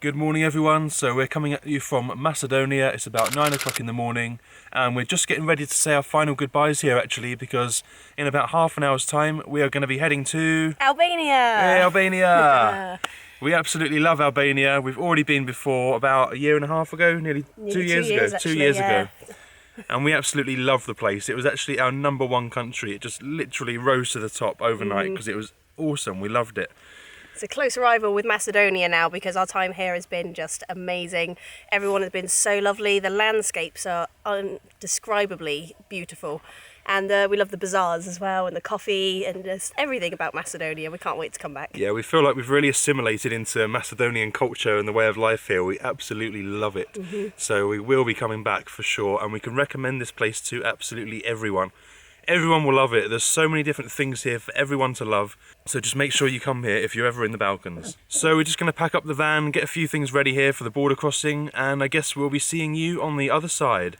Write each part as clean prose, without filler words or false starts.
Good morning everyone, so we're coming at you from Macedonia. It's about 9 o'clock in the morning and we're just getting ready to say our final goodbyes here actually, because in about half an hour's time we are going to be heading to... Albania! Hey, Albania! We absolutely love Albania. We've already been before about a year and a half ago, nearly 2 years ago. Actually, 2 years ago. And we absolutely love the place. It was actually our #1 country. It just literally rose to the top overnight because it was awesome. We loved it. It's a close rival with Macedonia now because our time here has been just amazing. Everyone has been so lovely. The landscapes are indescribably beautiful. And we love the bazaars as well, and the coffee, and just everything about Macedonia. We can't wait to come back. Yeah, we feel like we've really assimilated into Macedonian culture and the way of life here. We absolutely love it. So we will be coming back for sure, and we can recommend this place to absolutely everyone. Everyone will love it. There's so many different things here for everyone to love. So just make sure you come here if you're ever in the Balkans. So we're just going to pack up the van, get a few things ready here for the border crossing, and I guess we'll be seeing you on the other side.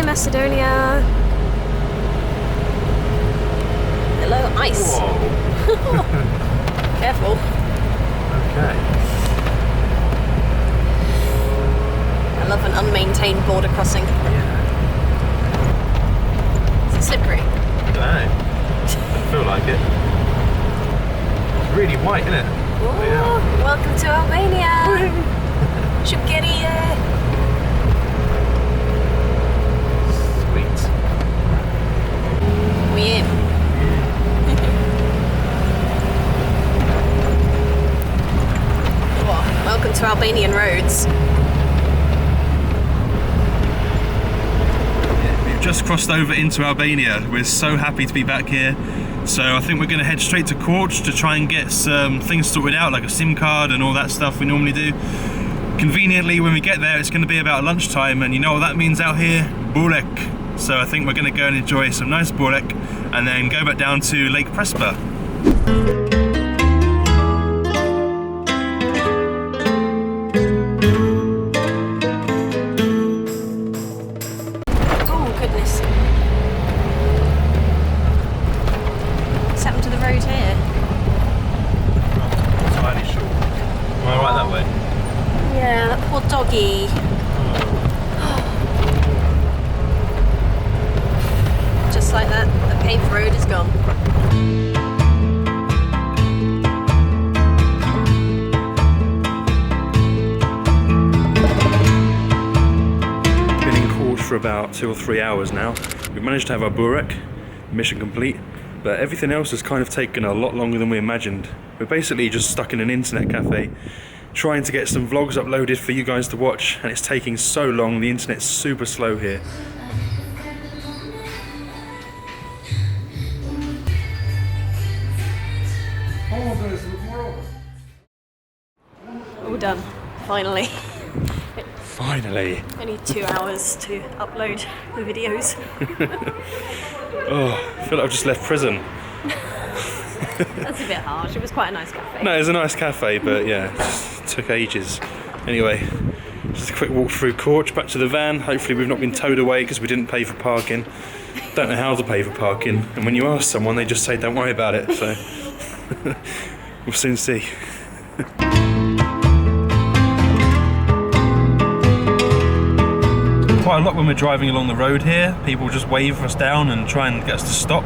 Macedonia. Hello, ice. Whoa. Careful. Okay. I love an unmaintained border crossing. Yeah. Is it slippery? I don't know. I feel like it. It's really white, isn't it? Ooh, yeah. Welcome to Albania. Shqiperia. We in. Welcome to Albanian roads. We've just crossed over into Albania. We're so happy to be back here. So I think we're going to head straight to Korcë to try and get some things sorted out, like a SIM card and all that stuff we normally do. Conveniently, when we get there, it's going to be about lunchtime, and you know what that means out here? Byrek. So I think we're going to go and enjoy some nice byrek and then go back down to Lake Prespa. Oh goodness. What's happened to the road here? Tiny short. Am I right that way? Yeah, that poor doggy. Just like that, the paved road is gone. Been in Korcë for about 2 or 3 hours now. We've managed to have our byrek, mission complete, but everything else has kind of taken a lot longer than we imagined. We're basically just stuck in an internet cafe, trying to get some vlogs uploaded for you guys to watch, and it's taking so long. The internet's super slow here. All done, finally. Finally. Only 2 hours to upload the videos. Oh, I feel like I've just left prison. That's a bit harsh. It was quite a nice cafe. No, it's a nice cafe, but yeah, it just took ages. Anyway, just a quick walk through Korcë, back to the van. Hopefully we've not been towed away because we didn't pay for parking. Don't know how to pay for parking, and when you ask someone they just say don't worry about it, so we'll soon see. Quite a lot when we're driving along the road here, people just wave us down and try and get us to stop.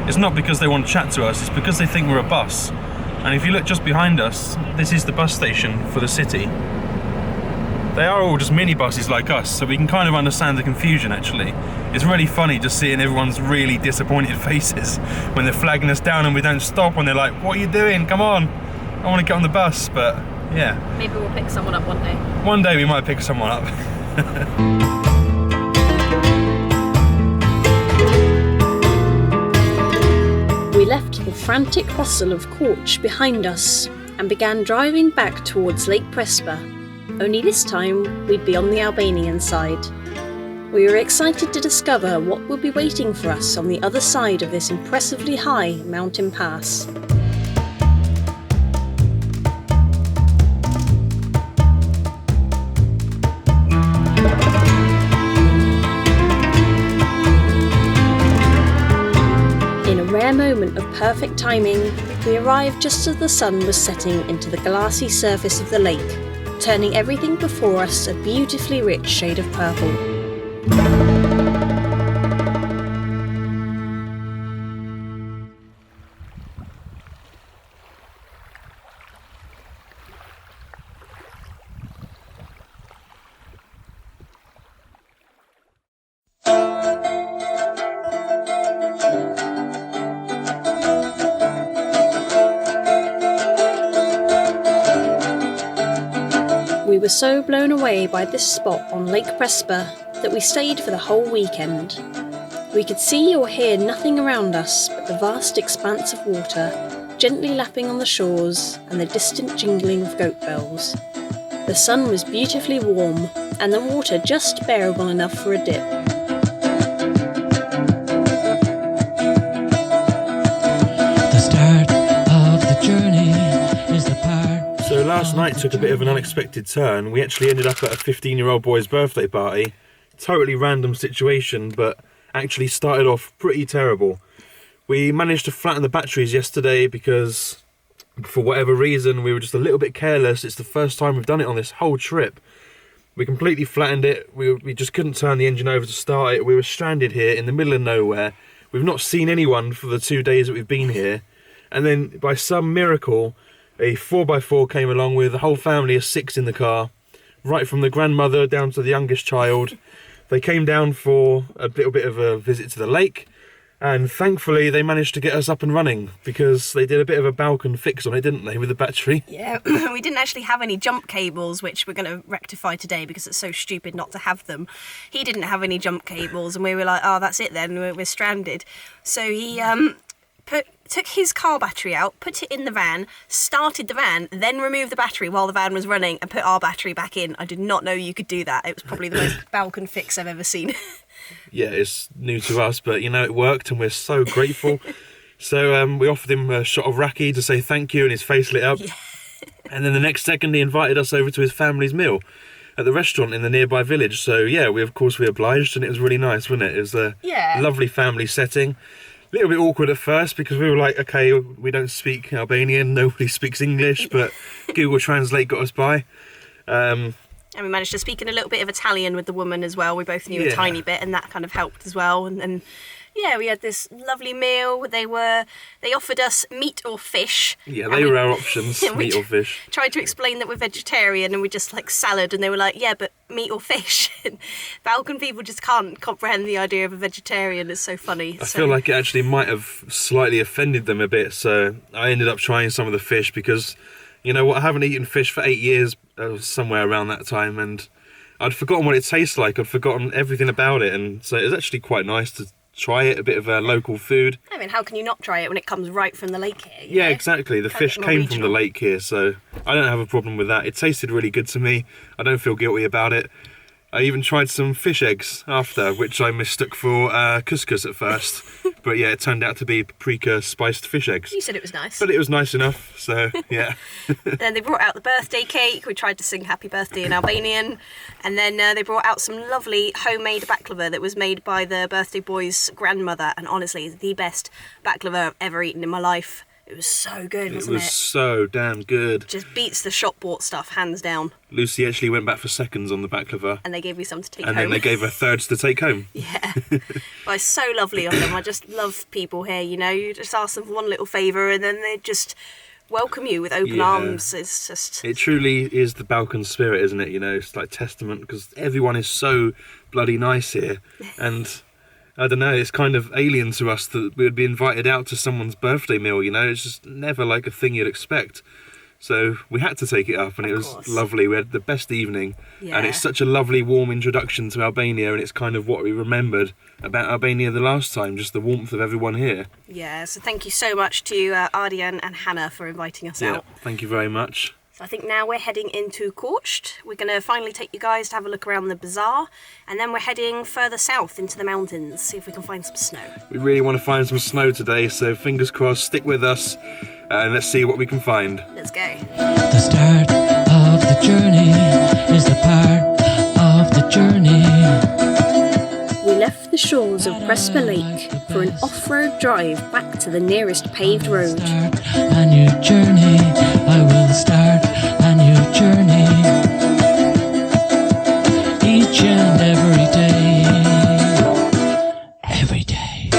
It's not because they want to chat to us, it's because they think we're a bus. And if you look just behind us, this is the bus station for the city. They are all just minibuses like us, so we can kind of understand the confusion actually. It's really funny just seeing everyone's really disappointed faces when they're flagging us down and we don't stop, and they're like, what are you doing? Come on, I want to get on the bus, but yeah. Maybe we'll pick someone up one day. One day we might pick someone up. We left the frantic hustle of Korcë behind us and began driving back towards Lake Prespa, only this time we'd be on the Albanian side. We were excited to discover what would be waiting for us on the other side of this impressively high mountain pass. In a rare moment of perfect timing, we arrived just as the sun was setting into the glassy surface of the lake, turning everything before us a beautifully rich shade of purple. We were so blown away by this spot on Lake Prespa that we stayed for the whole weekend. We could see or hear nothing around us but the vast expanse of water, gently lapping on the shores and the distant jingling of goat bells. The sun was beautifully warm and the water just bearable enough for a dip. The start of the journey is the part. So last night took a bit of an unexpected turn. We actually ended up at a 15-year-old boy's birthday party. Totally random situation, but actually started off pretty terrible. We managed to flatten the batteries yesterday because, for whatever reason, we were just a little bit careless. It's the first time we've done it on this whole trip. We completely flattened it. We just couldn't turn the engine over to start it. We were stranded here in the middle of nowhere. We've not seen anyone for the 2 days that we've been here. And then, by some miracle, a 4x4 came along with a whole family of 6 in the car, right from the grandmother down to the youngest child. They came down for a little bit of a visit to the lake, and thankfully they managed to get us up and running because they did a bit of a Balkan fix on it, didn't they, with the battery? Yeah, we didn't actually have any jump cables, which we're going to rectify today because it's so stupid not to have them. He didn't have any jump cables, and we were like, oh, that's it then, we're stranded. So he took his car battery out, put it in the van, started the van, then removed the battery while the van was running and put our battery back in. I did not know you could do that. It was probably the most Balkan fix I've ever seen. Yeah, it's new to us, but you know, it worked and we're so grateful. So we offered him a shot of raki to say thank you, and his face lit up. Yeah. And then the next second he invited us over to his family's meal at the restaurant in the nearby village. So yeah, we obliged, and it was really nice, wasn't it? It was a lovely family setting. A little bit awkward at first because we were like, okay, we don't speak Albanian, nobody speaks English, but Google Translate got us by. And we managed to speak in a little bit of Italian with the woman as well. We both knew a tiny bit, and that kind of helped as well. And yeah, we had this lovely meal. They offered us meat or fish. Yeah, they were our options, meat or fish. Tried to explain that we're vegetarian and we just like salad, and they were like, yeah, but meat or fish. Balkan people just can't comprehend the idea of a vegetarian. It's so funny. I feel like it actually might have slightly offended them a bit, so I ended up trying some of the fish because, you know what, I haven't eaten fish for 8 years, somewhere around that time, and I'd forgotten what it tastes like. I'd forgotten everything about it, and so it was actually quite nice to try it, a bit of local food. I mean, how can you not try it when it comes right from the lake here? Yeah, exactly. The fish came from the lake here, so I don't have a problem with that. It tasted really good to me. I don't feel guilty about it. I even tried some fish eggs after, which I mistook for couscous at first. But yeah, it turned out to be paprika spiced fish eggs. You said it was nice. But it was nice enough, so yeah. Then they brought out the birthday cake. We tried to sing happy birthday in Albanian. And then they brought out some lovely homemade baklava that was made by the birthday boy's grandmother. And honestly, it's the best baklava I've ever eaten in my life. It was so good, wasn't it? It was so damn good. Just beats the shop-bought stuff, hands down. Lucy actually went back for seconds on the baklava. And they gave me some to take home. And then they gave her thirds to take home. Yeah. Well, it's so lovely of them. I just love people here, you know. You just ask them for one little favour and then they just welcome you with open arms. It's just... It truly is the Balkan spirit, isn't it? You know, it's like testament because everyone is so bloody nice here. And... I don't know, it's kind of alien to us that we would be invited out to someone's birthday meal, you know? It's just never like a thing you'd expect. So we had to take it up, and it was lovely. We had the best evening, and it's such a lovely, warm introduction to Albania, and it's kind of what we remembered about Albania the last time, just the warmth of everyone here. Yeah, so thank you so much to Ardian and Hannah for inviting us out. Thank you very much. So I think now we're heading into Korcë. We're going to finally take you guys to have a look around the bazaar, and then we're heading further south into the mountains, see if we can find some snow. We really want to find some snow today, so fingers crossed, stick with us, and let's see what we can find. Let's go. The start of the journey is the part of the journey. We left the shores of Prespa Lake for an off-road drive back to the nearest paved road. Start a new journey. I will start a new journey. Each and every day. Every day.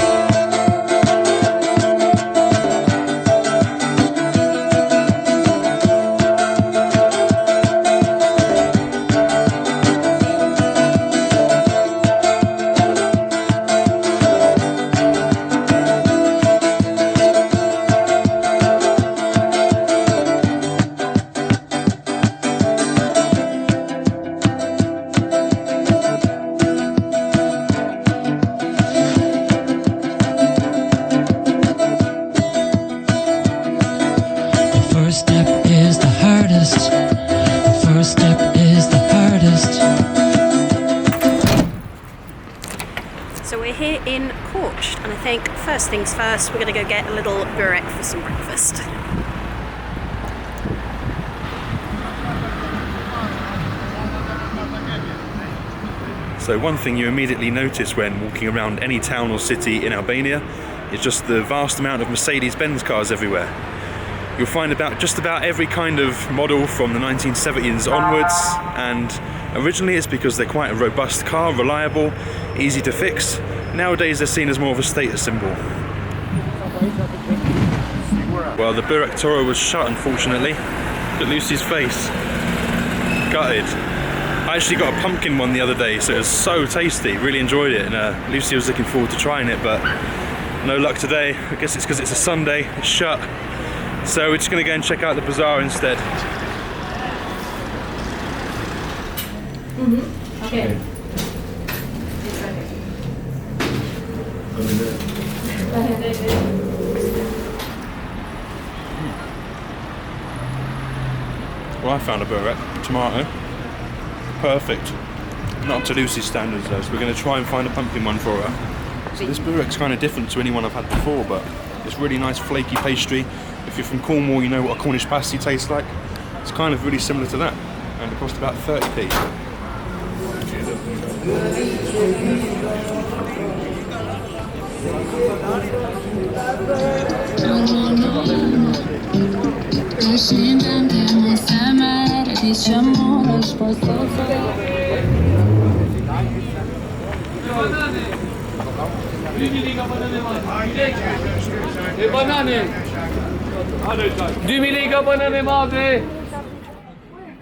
So we're here in Korcë, and I think first things first, we're going to go get a little byrek for some breakfast. So one thing you immediately notice when walking around any town or city in Albania is just the vast amount of Mercedes-Benz cars everywhere. You'll find just about every kind of model from the 1970s onwards, and originally it's because they're quite a robust car, reliable, easy to fix. Nowadays they're seen as more of a status symbol. Well, the byrek Toro was shut, unfortunately. Look at Lucy's face. Gutted. I actually got a pumpkin one the other day, so it was so tasty, really enjoyed it, and Lucy was looking forward to trying it, but no luck today. I guess it's because it's a Sunday, it's shut. So we're just going to go and check out the bazaar instead. Okay. Well, I found a byrek, tomato. Perfect. Not up to Lucy's standards though, so we're going to try and find a pumpkin one for her. So this byrek's kind of different to anyone I've had before, but it's really nice flaky pastry. If you're from Cornwall, you know what a Cornish pasty tastes like. It's kind of really similar to that, and it cost about 30p.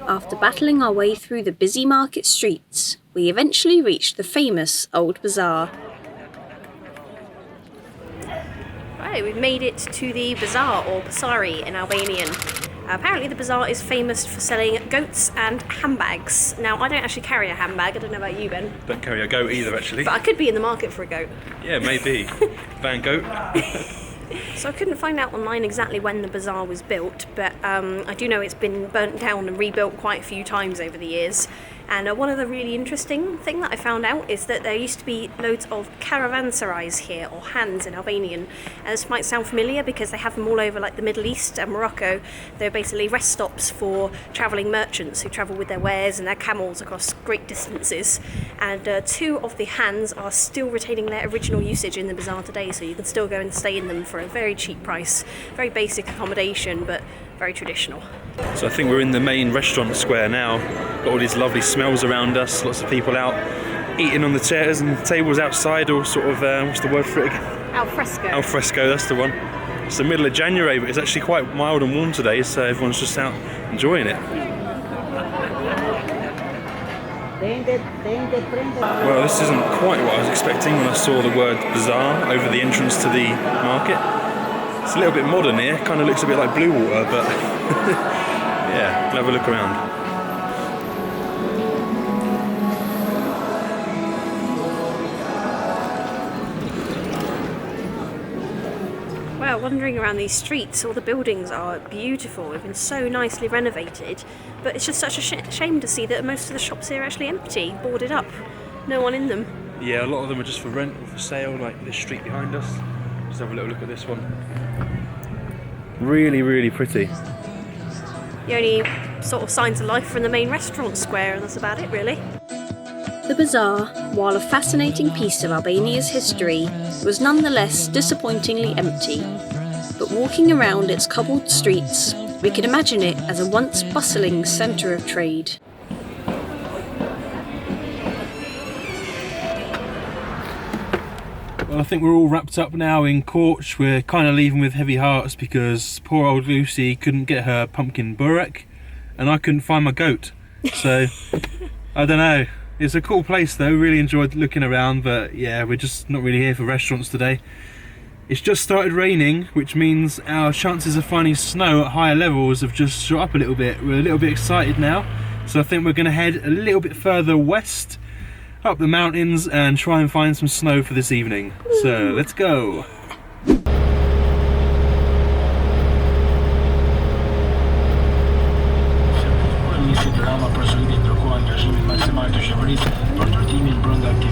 After battling our way through the busy market streets, we eventually reached the famous Old Bazaar. Right, we've made it to the bazaar, or pasari in Albanian. Apparently the bazaar is famous for selling goats and handbags. Now, I don't actually carry a handbag, I don't know about you, Ben. Don't carry a goat either, actually. But I could be in the market for a goat. Yeah, maybe. Van goat. So I couldn't find out online exactly when the bazaar was built, but I do know it's been burnt down and rebuilt quite a few times over the years. And one of the really interesting thing that I found out is that there used to be loads of caravanserais here, or hands in Albanian. And this might sound familiar because they have them all over like the Middle East and Morocco. They're basically rest stops for travelling merchants who travel with their wares and their camels across great distances. And two of the hands are still retaining their original usage in the bazaar today, so you can still go and stay in them for a very cheap price. Very basic accommodation, but very traditional. So I think we're in the main restaurant square now. Got all these lovely smells around us, lots of people out eating on the chairs and tables outside, or sort of, what's the word for it again? Al fresco. Al fresco, that's the one. It's the middle of January, but it's actually quite mild and warm today, so everyone's just out enjoying it. Well, this isn't quite what I was expecting when I saw the word bazaar over the entrance to the market. It's a little bit modern here, kind of looks a bit like Blue Water, but yeah, we'll have a look around. Wow, wandering around these streets, all the buildings are beautiful. They've been so nicely renovated, but it's just such a shame to see that most of the shops here are actually empty, boarded up, no one in them. Yeah, a lot of them are just for rent or for sale, like this street behind us. Just have a little look at this one. Really, really pretty. The only sort of signs of life are in the main restaurant square, and that's about it, really. The bazaar, while a fascinating piece of Albania's history, was nonetheless disappointingly empty. But walking around its cobbled streets, we can imagine it as a once bustling centre of trade. Well, I think we're all wrapped up now in Korcë. We're kind of leaving with heavy hearts because poor old Lucy couldn't get her pumpkin byrek, and I couldn't find my goat. So, I don't know. It's a cool place though, really enjoyed looking around, but yeah, we're just not really here for restaurants today. It's just started raining, which means our chances of finding snow at higher levels have just shot up a little bit. We're a little bit excited now, so I think we're going to head a little bit further west, up the mountains, and try and find some snow for this evening. So, let's go!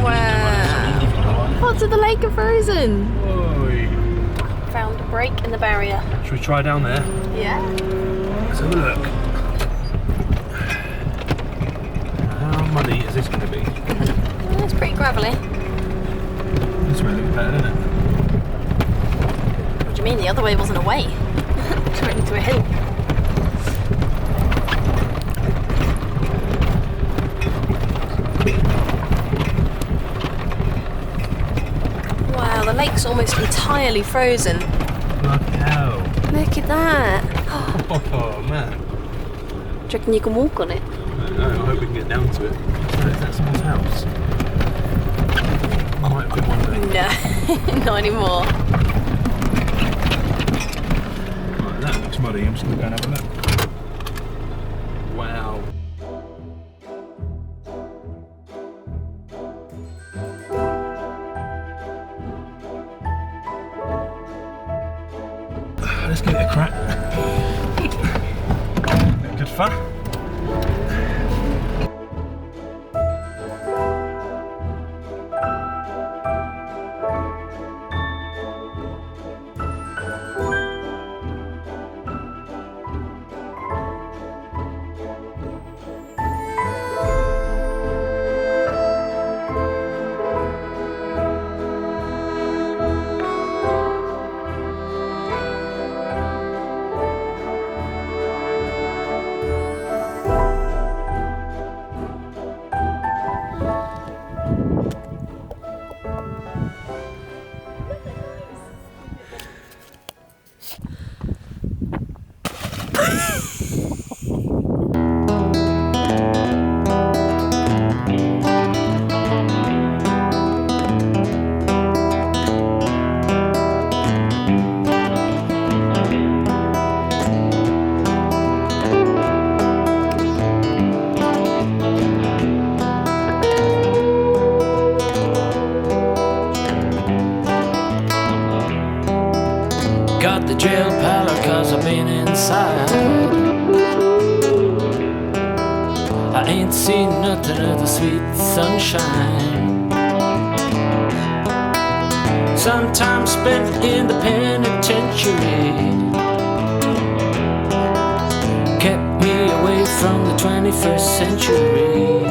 Wow! Parts of the lake are frozen! Oi. Found a break in the barrier. Should we try down there? Yeah. Let's have a look. How muddy is this going to be? It's pretty gravelly. This way looks better, doesn't it? What do you mean? The other way wasn't a way. It's right into a hill. Wow, the lake's almost entirely frozen. Look how. Look at that. Oh man. Do you reckon you can walk on it? I don't know, I hope we can get down to it. Is that someone's house? Might have been one day. No, not anymore. Right, that looks muddy. I'm just going to go and have a look. Wow. Let's give it a crack. Good fun. Got the jail pallor cause I've been inside. I ain't seen nothing of the sweet sunshine. Some time spent in the penitentiary kept me away from the 21st century.